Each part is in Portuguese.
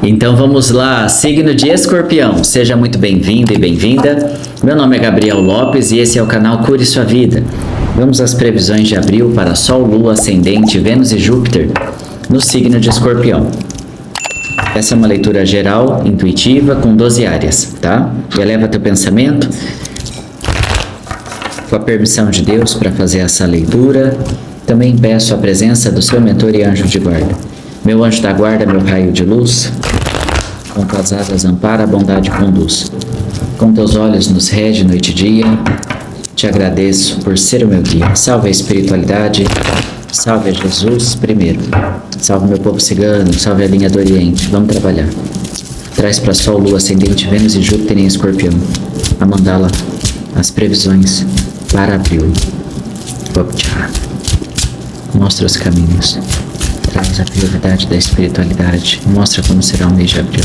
Então vamos lá, signo de Escorpião, seja muito bem-vindo e bem-vinda. Meu nome é Gabriel Lopes e esse é o canal Cure Sua Vida. Vamos às previsões de abril para Sol, Lua, Ascendente, Vênus e Júpiter no signo de Escorpião. Essa é uma leitura geral, intuitiva, com 12 áreas, tá? Eleva teu pensamento com a permissão de Deus para fazer essa leitura. Também peço a presença do seu mentor e anjo de guarda. Meu anjo da guarda, meu raio de luz, com tuas asas ampara, a bondade conduz. Com teus olhos nos rege noite e dia, te agradeço por ser o meu guia. Salve a espiritualidade, salve a Jesus primeiro. Salve meu povo cigano, salve a linha do Oriente. Vamos trabalhar. Traz para Sol, Lua, Ascendente, Vênus e Júpiter em Escorpião. A mandala, as previsões para abril. Mostra os caminhos. Traz a prioridade da espiritualidade. Mostra como será o mês de abril.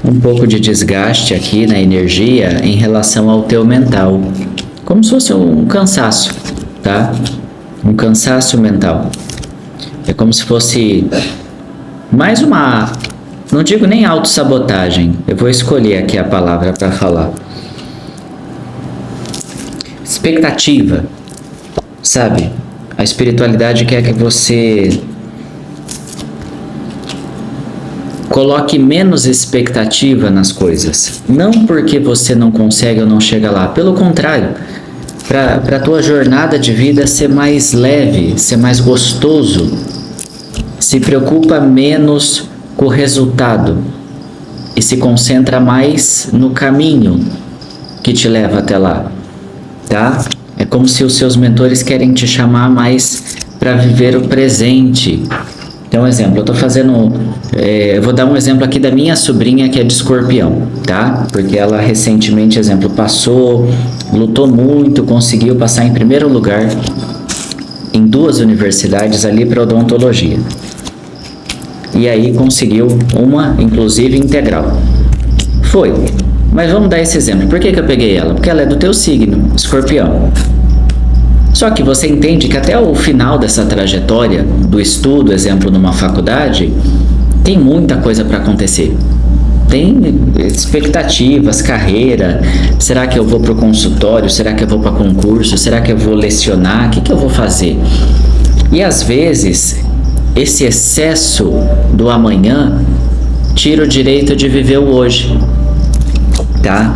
Um pouco de desgaste aqui na energia em relação ao teu mental. Como se fosse um cansaço, tá? Um cansaço mental. É como se fosse mais uma... Não digo nem autossabotagem, eu vou escolher aqui a palavra para falar. Expectativa, sabe? A espiritualidade quer que você coloque menos expectativa nas coisas. Não porque você não consegue ou não chega lá, pelo contrário, para a tua jornada de vida ser mais leve, ser mais gostoso, se preocupa menos com o resultado e se concentra mais no caminho que te leva até lá, tá? É como se os seus mentores querem te chamar mais para viver o presente. Então, exemplo, eu vou dar um exemplo aqui da minha sobrinha que é de Escorpião, tá? Porque ela recentemente, passou, lutou muito, conseguiu passar em primeiro lugar em 2 universidades ali para odontologia. E aí conseguiu uma, inclusive, integral. Foi. Mas vamos dar esse exemplo. Por que eu peguei ela? Porque ela é do teu signo, Escorpião. Só que você entende que até o final dessa trajetória do estudo, exemplo, numa faculdade, tem muita coisa para acontecer. Tem expectativas, carreira. Será que eu vou para o consultório? Será que eu vou para concurso? Será que eu vou lecionar? O que eu vou fazer? E às vezes... esse excesso do amanhã tira o direito de viver o hoje, tá?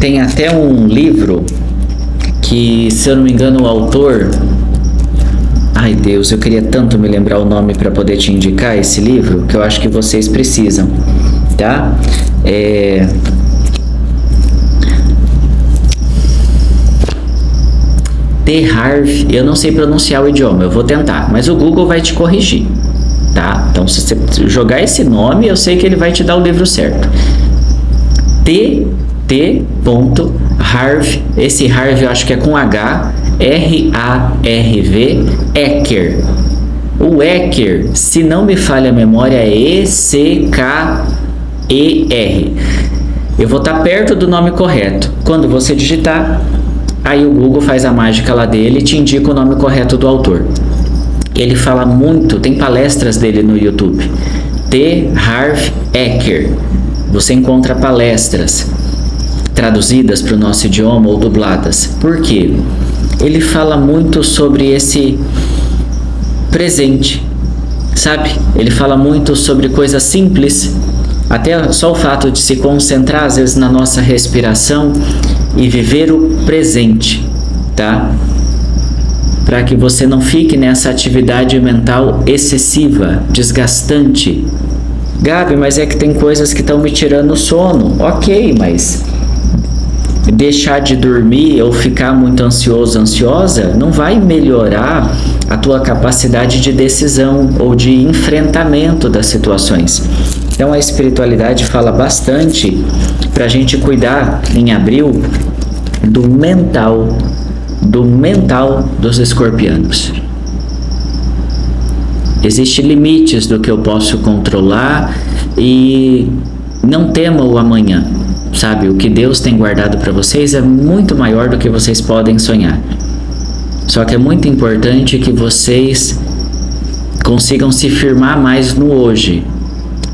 Tem até um livro que, se eu não me engano, o autor... Ai Deus, eu queria tanto me lembrar o nome para poder te indicar esse livro, que eu acho que vocês precisam, tá? T. Harv, eu não sei pronunciar o idioma, eu vou tentar, mas o Google vai te corrigir, tá? Então, se você jogar esse nome, eu sei que ele vai te dar o livro certo. T. Harv, esse Harv eu acho que é com H, R-A-R-V, Eker. O Eker, se não me falha a memória, é E-C-K-E-R. Eu vou estar perto do nome correto. Quando você digitar... aí o Google faz a mágica lá dele e te indica o nome correto do autor. Ele fala muito, tem palestras dele no YouTube. T. Harv Eker. Você encontra palestras traduzidas para o nosso idioma ou dubladas. Por quê? Ele fala muito sobre esse presente, sabe? Ele fala muito sobre coisas simples. Até só o fato de se concentrar, às vezes, na nossa respiração e viver o presente, tá? Para que você não fique nessa atividade mental excessiva, desgastante. Gabi, mas é que tem coisas que estão me tirando o sono. Ok, mas deixar de dormir ou ficar muito ansioso, ansiosa, não vai melhorar a tua capacidade de decisão ou de enfrentamento das situações. Então a espiritualidade fala bastante para a gente cuidar em abril do mental dos escorpianos. Existem limites do que eu posso controlar e não tema o amanhã. sabe? O que Deus tem guardado para vocês é muito maior do que vocês podem sonhar. Só que é muito importante que vocês consigam se firmar mais no hoje,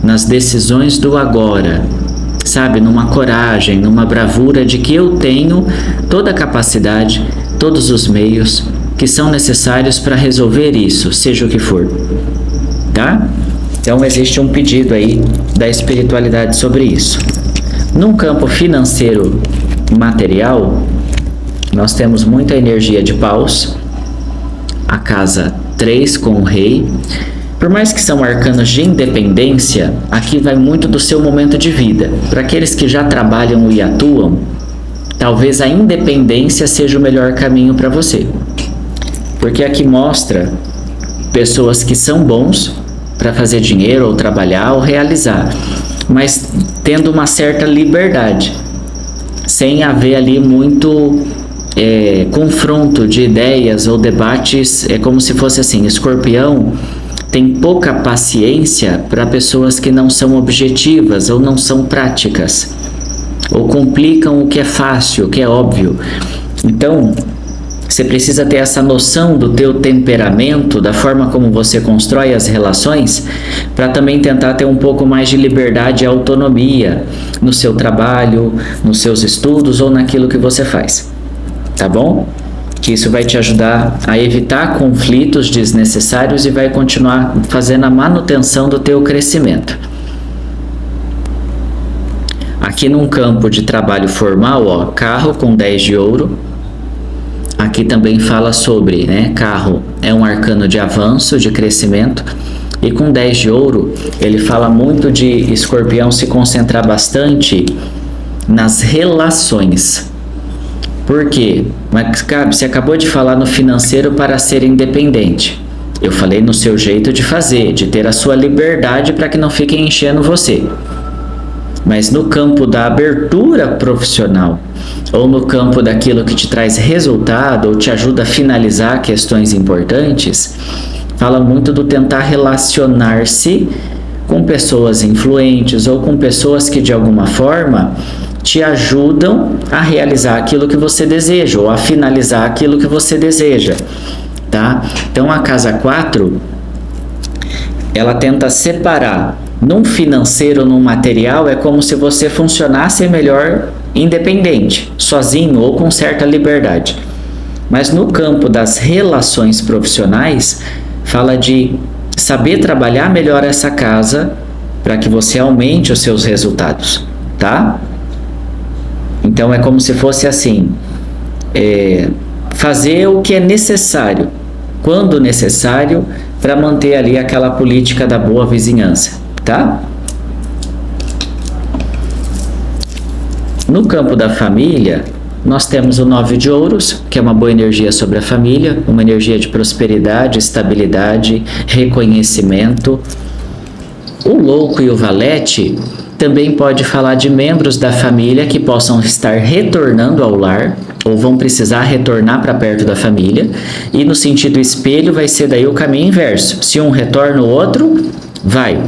nas decisões do agora, sabe? Numa coragem, numa bravura de que eu tenho toda a capacidade, todos os meios que são necessários para resolver isso, seja o que for, tá? Então existe um pedido aí da espiritualidade sobre isso. Num campo financeiro material, nós temos muita energia de paus, a casa 3 com o rei. Por mais que são arcanos de independência, aqui vai muito do seu momento de vida. Para aqueles que já trabalham e atuam, talvez a independência seja o melhor caminho para você. Porque aqui mostra pessoas que são bons para fazer dinheiro ou trabalhar ou realizar, mas tendo uma certa liberdade, sem haver ali muito confronto de ideias ou debates. É como se fosse assim, Escorpião tem pouca paciência para pessoas que não são objetivas ou não são práticas, ou complicam o que é fácil, o que é óbvio. Então, você precisa ter essa noção do teu temperamento, da forma como você constrói as relações, para também tentar ter um pouco mais de liberdade e autonomia no seu trabalho, nos seus estudos ou naquilo que você faz. Tá bom? Que isso vai te ajudar a evitar conflitos desnecessários e vai continuar fazendo a manutenção do teu crescimento. Aqui num campo de trabalho formal, ó, carro com 10 de ouro. Aqui também fala sobre, carro é um arcano de avanço, de crescimento. E com 10 de ouro, ele fala muito de Escorpião se concentrar bastante nas relações. Por quê? Mas, você acabou de falar no financeiro para ser independente. Eu falei no seu jeito de fazer, de ter a sua liberdade para que não fiquem enchendo você. Mas no campo da abertura profissional, ou no campo daquilo que te traz resultado, ou te ajuda a finalizar questões importantes, fala muito do tentar relacionar-se com pessoas influentes, ou com pessoas que de alguma forma te ajudam a realizar aquilo que você deseja, ou a finalizar aquilo que você deseja, tá? Então a casa 4, ela tenta separar. Num financeiro, num material, é como se você funcionasse melhor independente, sozinho ou com certa liberdade. Mas no campo das relações profissionais, fala de saber trabalhar melhor essa casa para que você aumente os seus resultados, tá? Então é como se fosse assim, fazer o que é necessário, quando necessário, para manter ali aquela política da boa vizinhança, tá? No campo da família, nós temos o 9 de ouros, que é uma boa energia sobre a família, uma energia de prosperidade, estabilidade, reconhecimento. O louco e o valete também pode falar de membros da família que possam estar retornando ao lar ou vão precisar retornar para perto da família, e no sentido espelho vai ser daí o caminho inverso. Se um retorna, o outro vai.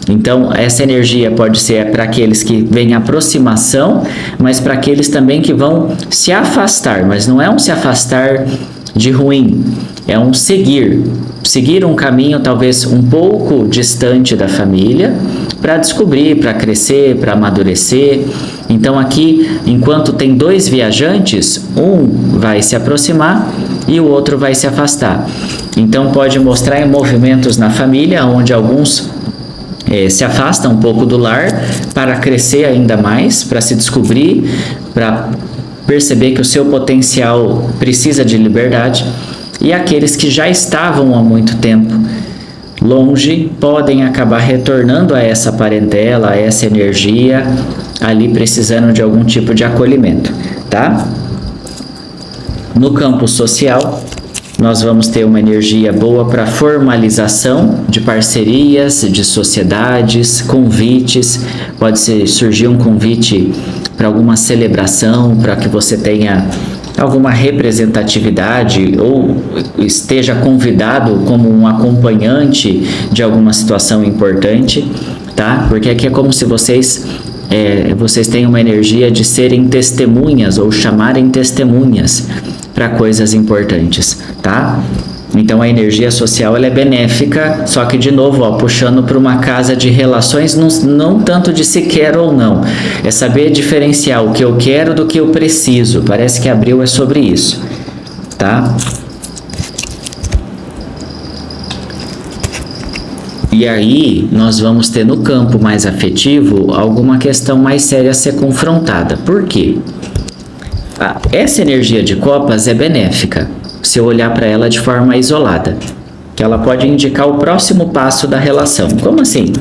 Então, essa energia pode ser para aqueles que vêm aproximação, mas para aqueles também que vão se afastar, mas não é um se afastar de ruim, é um seguir um caminho talvez um pouco distante da família, para descobrir, para crescer, para amadurecer. Então aqui, enquanto tem dois viajantes, um vai se aproximar e o outro vai se afastar. Então pode mostrar em movimentos na família, onde alguns se afastam um pouco do lar para crescer ainda mais, para se descobrir, para perceber que o seu potencial precisa de liberdade, e aqueles que já estavam há muito tempo longe podem acabar retornando a essa parentela, a essa energia, ali precisando de algum tipo de acolhimento, tá? No campo social, nós vamos ter uma energia boa para formalização de parcerias, de sociedades, convites. Pode surgir um convite para alguma celebração, para que você tenha alguma representatividade ou esteja convidado como um acompanhante de alguma situação importante, tá? Porque aqui é como se vocês vocês têm uma energia de serem testemunhas ou chamarem testemunhas para coisas importantes, tá? Então a energia social ela é benéfica, só que de novo, ó, puxando para uma casa de relações, não tanto de se quer ou não, é saber diferenciar o que eu quero do que eu preciso. Parece que Abril é sobre isso, tá? E aí, nós vamos ter no campo mais afetivo alguma questão mais séria a ser confrontada. Por quê? Essa energia de copas é benéfica, se eu olhar para ela de forma isolada, que ela pode indicar o próximo passo da relação. Como assim?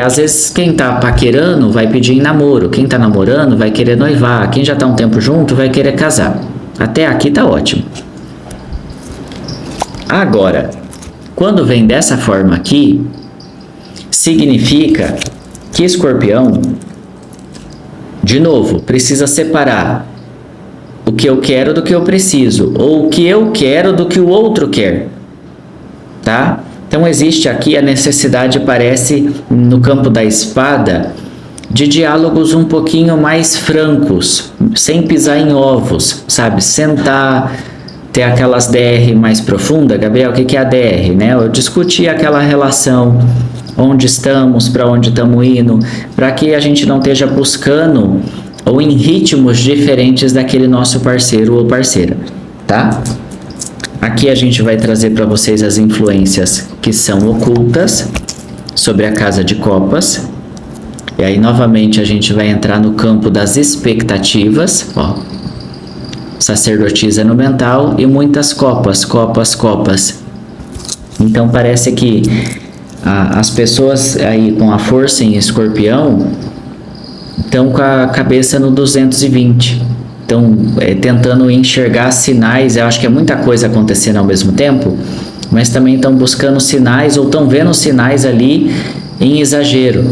Às vezes, quem está paquerando vai pedir em namoro, quem está namorando vai querer noivar, quem já está um tempo junto vai querer casar. Até aqui tá ótimo. Agora, quando vem dessa forma aqui, significa que Escorpião, de novo, precisa separar o que eu quero do que eu preciso, ou o que eu quero do que o outro quer, tá? Então existe aqui a necessidade, parece, no campo da espada, de diálogos um pouquinho mais francos, sem pisar em ovos, sabe? Sentar, ter aquelas DR mais profundas. Gabriel, o que é a DR, né? Eu discuti aquela relação, onde estamos, para onde estamos indo, para que a gente não esteja buscando ou em ritmos diferentes daquele nosso parceiro ou parceira, tá? Aqui a gente vai trazer para vocês as influências que são ocultas sobre a casa de copas. E aí novamente a gente vai entrar no campo das expectativas, ó. Sacerdotisa no mental e muitas copas, copas, copas. Então parece que as pessoas aí com a força em Escorpião estão com a cabeça no 220. Estão tentando enxergar sinais. Eu acho que é muita coisa acontecendo ao mesmo tempo, mas também estão buscando sinais ou estão vendo sinais ali em exagero.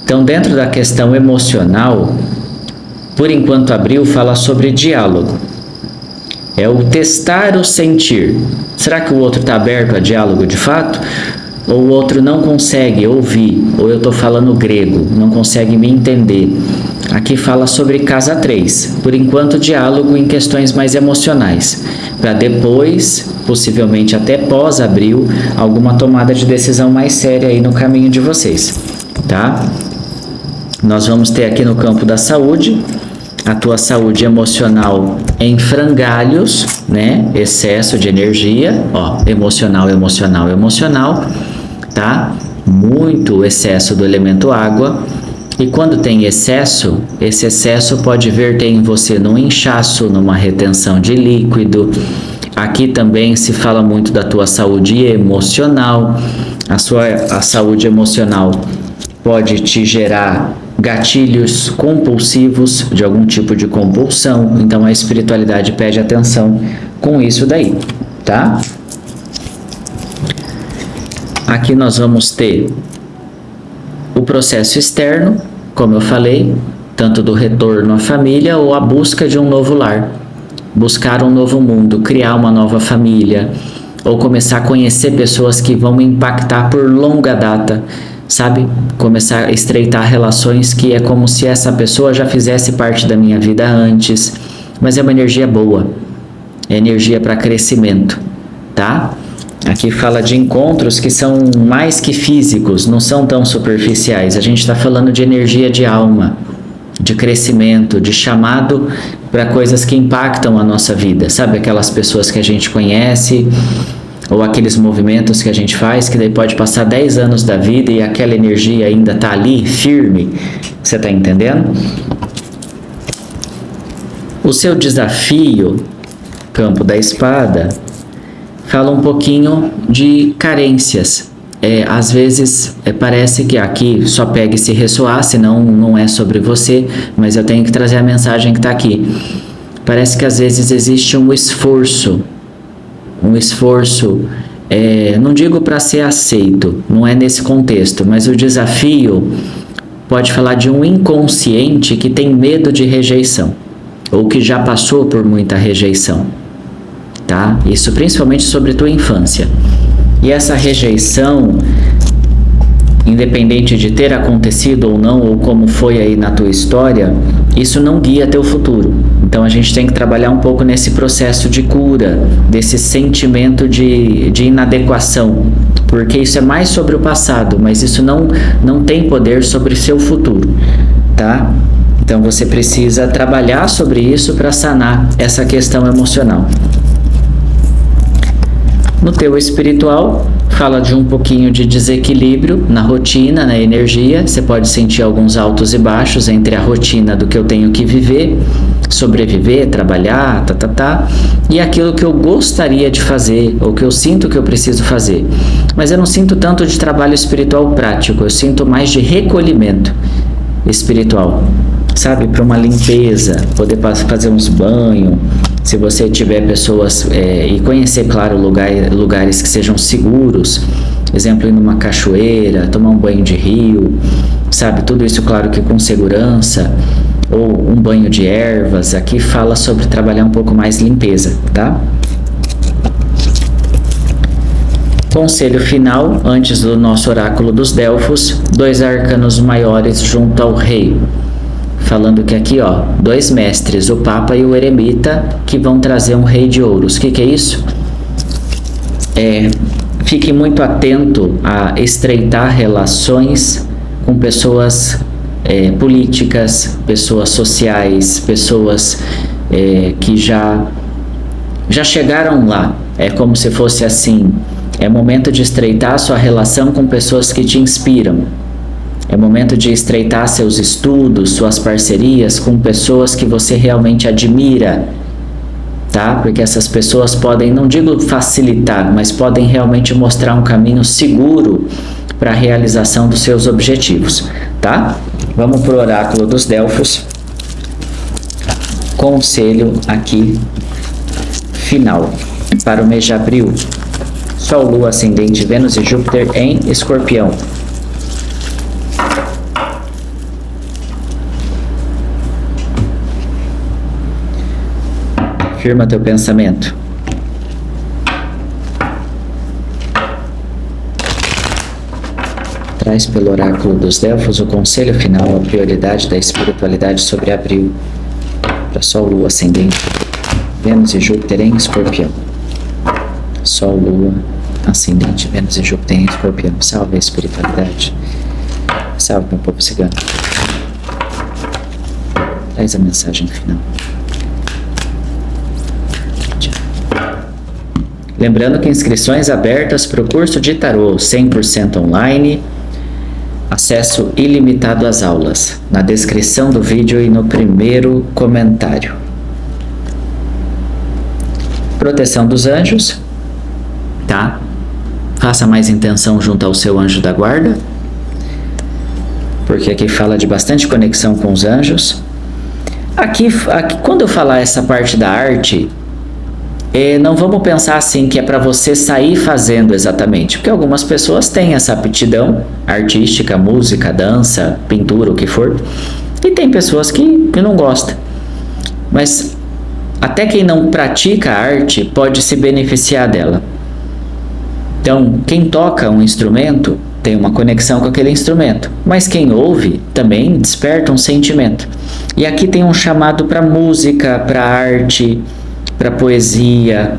Então, dentro da questão emocional, por enquanto Abril fala sobre diálogo. É o testar o sentir. Será que o outro está aberto a diálogo de fato? Ou o outro não consegue ouvir, ou eu estou falando grego, não consegue me entender. Aqui fala sobre casa 3, por enquanto diálogo em questões mais emocionais, para depois, possivelmente até pós-Abril, alguma tomada de decisão mais séria aí no caminho de vocês, tá? Nós vamos ter aqui no campo da saúde, a tua saúde emocional em frangalhos, né? Excesso de energia, ó, emocional, emocional, emocional, tá? Muito excesso do elemento água. E quando tem excesso, esse excesso pode verter em você num inchaço, numa retenção de líquido. Aqui também se fala muito da tua saúde emocional. A saúde emocional pode te gerar gatilhos compulsivos, de algum tipo de compulsão. Então a espiritualidade pede atenção com isso daí, tá? Aqui nós vamos ter o processo externo, como eu falei, tanto do retorno à família ou a busca de um novo lar, buscar um novo mundo, criar uma nova família, ou começar a conhecer pessoas que vão me impactar por longa data, sabe? Começar a estreitar relações que é como se essa pessoa já fizesse parte da minha vida antes, mas é uma energia boa, é energia para crescimento, tá? Aqui fala de encontros que são mais que físicos, não são tão superficiais. A gente está falando de energia de alma, de crescimento, de chamado para coisas que impactam a nossa vida. Sabe aquelas pessoas que a gente conhece, ou aqueles movimentos que a gente faz, que daí pode passar 10 anos da vida e aquela energia ainda está ali, firme. Você está entendendo? O seu desafio, campo da espada, fala um pouquinho de carências. Às vezes parece que aqui só pegue se ressoar, senão não é sobre você, mas eu tenho que trazer a mensagem que está aqui. Parece que às vezes existe um esforço, não digo para ser aceito, não é nesse contexto, mas o desafio pode falar de um inconsciente que tem medo de rejeição, ou que já passou por muita rejeição. Tá? Isso principalmente sobre tua infância. E essa rejeição, independente de ter acontecido ou não, ou como foi aí na tua história, isso não guia teu futuro. Então a gente tem que trabalhar um pouco nesse processo de cura, desse sentimento de inadequação, porque isso é mais sobre o passado, mas isso não tem poder sobre o seu futuro, tá? Então você precisa trabalhar sobre isso para sanar essa questão emocional. No teu espiritual, fala de um pouquinho de desequilíbrio na rotina, na energia. Você pode sentir alguns altos e baixos entre a rotina do que eu tenho que viver, sobreviver, trabalhar, e aquilo que eu gostaria de fazer, ou que eu sinto que eu preciso fazer. Mas eu não sinto tanto de trabalho espiritual prático, eu sinto mais de recolhimento espiritual, sabe? Para uma limpeza, poder fazer uns banhos. Se você tiver pessoas e conhecer, claro, lugares que sejam seguros, exemplo, ir numa cachoeira, tomar um banho de rio, sabe? Tudo isso, claro, que com segurança, ou um banho de ervas. Aqui fala sobre trabalhar um pouco mais limpeza, tá? Conselho final, antes do nosso oráculo dos Delfos, 2 arcanos maiores junto ao rei. Falando que aqui, ó, 2 mestres, o Papa e o Eremita, que vão trazer um rei de ouros. O que é isso? Fique muito atento a estreitar relações com pessoas políticas, pessoas sociais, pessoas que já chegaram lá. É como se fosse assim, é momento de estreitar a sua relação com pessoas que te inspiram. É momento de estreitar seus estudos, suas parcerias com pessoas que você realmente admira, tá? Porque essas pessoas podem, não digo facilitar, mas podem realmente mostrar um caminho seguro para a realização dos seus objetivos, tá? Vamos para o oráculo dos Delfos. Conselho aqui final para o mês de abril. Sol, Lua, Ascendente, Vênus e Júpiter em Escorpião. Firma teu pensamento. Traz pelo oráculo dos Delfos o conselho final, a prioridade da espiritualidade sobre abril. Para Sol, Lua, Ascendente, Vênus e Júpiter em Escorpião. Sol, Lua, Ascendente, Vênus e Júpiter em Escorpião. Salve a espiritualidade. Salve meu povo cigano. Traz a mensagem final. Lembrando que inscrições abertas para o curso de tarô 100% online, acesso ilimitado às aulas, na descrição do vídeo e no primeiro comentário. Proteção dos anjos, tá? Faça mais intenção junto ao seu anjo da guarda, porque aqui fala de bastante conexão com os anjos. Aqui quando eu falar essa parte da arte, não vamos pensar assim que é para você sair fazendo exatamente, porque algumas pessoas têm essa aptidão artística, música, dança, pintura, o que for, e tem pessoas que não gostam. Mas até quem não pratica a arte pode se beneficiar dela. Então, quem toca um instrumento tem uma conexão com aquele instrumento, mas quem ouve também desperta um sentimento. E aqui tem um chamado para música, para arte, para poesia,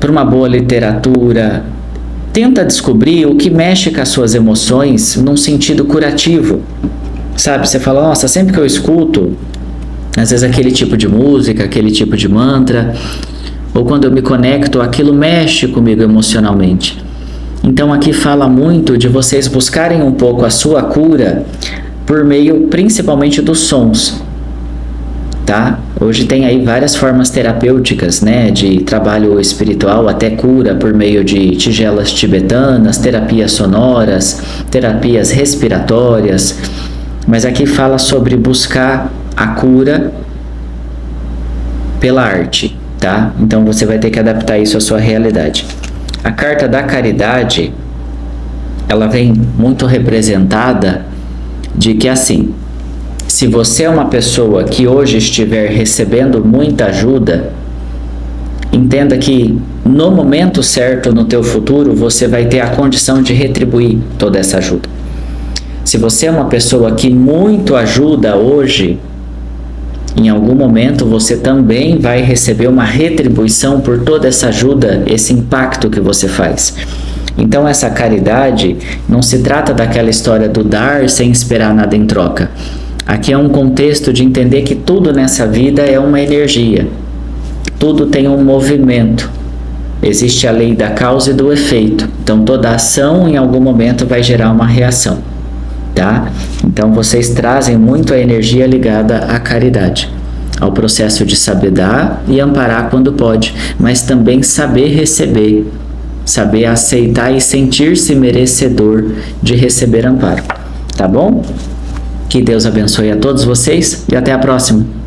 para uma boa literatura. Tenta descobrir o que mexe com as suas emoções num sentido curativo, sabe? Você fala, nossa, sempre que eu escuto, às vezes aquele tipo de música, aquele tipo de mantra, ou quando eu me conecto, aquilo mexe comigo emocionalmente. Então aqui fala muito de vocês buscarem um pouco a sua cura por meio principalmente dos sons. Tá? Hoje tem aí várias formas terapêuticas, né, de trabalho espiritual, até cura por meio de tigelas tibetanas, terapias sonoras, terapias respiratórias, mas aqui fala sobre buscar a cura pela arte, tá? Então você vai ter que adaptar isso à sua realidade. A carta da caridade, ela vem muito representada de que assim, se você é uma pessoa que hoje estiver recebendo muita ajuda, entenda que no momento certo no teu futuro, você vai ter a condição de retribuir toda essa ajuda. Se você é uma pessoa que muito ajuda hoje, em algum momento você também vai receber uma retribuição por toda essa ajuda, esse impacto que você faz. Então essa caridade não se trata daquela história do dar sem esperar nada em troca. Aqui é um contexto de entender que tudo nessa vida é uma energia. Tudo tem um movimento. Existe a lei da causa e do efeito. Então toda ação em algum momento vai gerar uma reação, tá? Então vocês trazem muito a energia ligada à caridade, ao processo de saber dar e amparar quando pode, mas também saber receber, saber aceitar e sentir-se merecedor de receber amparo, tá bom? Que Deus abençoe a todos vocês e até a próxima.